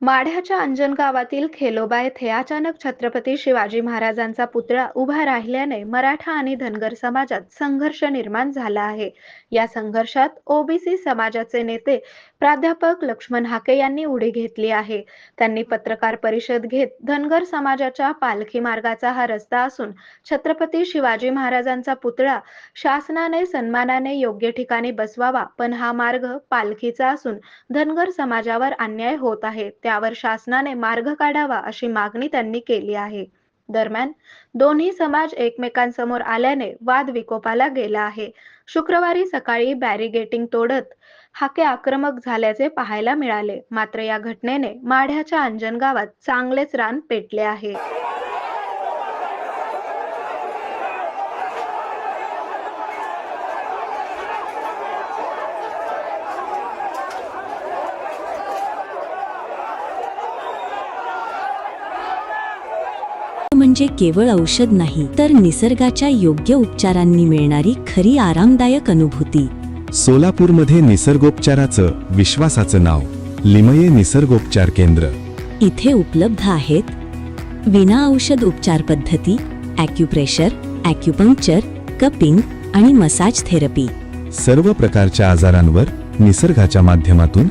माढ्याच्या अंजन गावातील खेलोबा येथे अचानक छत्रपती शिवाजी महाराजांचा पुतळा उभा राहिल्याने मराठा आणि धनगर समाजात संघर्ष निर्माण झाला आहे. या संघर्षात ओबीसी समाजाचे नेते प्राध्यापक लक्ष्मण हाके यांनी उडी घेतली आहे. त्यांनी पत्रकार परिषद घेत धनगर समाजाच्या पालखी मार्गाचा हा रस्ता असून छत्रपती शिवाजी महाराजांचा पुतळा शासनाने सन्मानाने योग्य ठिकाणी बसवावा, पण हा मार्ग पालखीचा असून धनगर समाजावर अन्याय होत आहे, त्यावर शासनाने मार्ग काढावा अशी मागणी त्यांनी केली आहे. दरम्यान दोन्ही समाज एकमेकांसमोर आल्याने वाद विकोपाला गेला आहे. शुक्रवारी सकाळी बॅरिगेटिंग तोडत हाके आक्रमक झाल्याचे पाहायला मिळाले. मात्र या घटनेने माढ्याच्या अंजन गावात चांगलेच रान पेटले आहे. म्हणजे केवळ औषध नाही, तर निसर्गाच्या योग्य उपचारांनी मिळणारी खरी आरामदायक अनुभूती. सोलापूरमध्ये निसर्गोपचाराचं विश्वासाचं नाव लिमये निसर्गोपचार केंद्र. इथे उपलब्ध आहेत विना औषध उपचार पद्धती, ॲक्युप्रेशर, ॲक्युपंक्चर, कपिंग आणि मसाज थेरपी. सर्व प्रकारच्या आजारांवर निसर्गाच्या माध्यमातून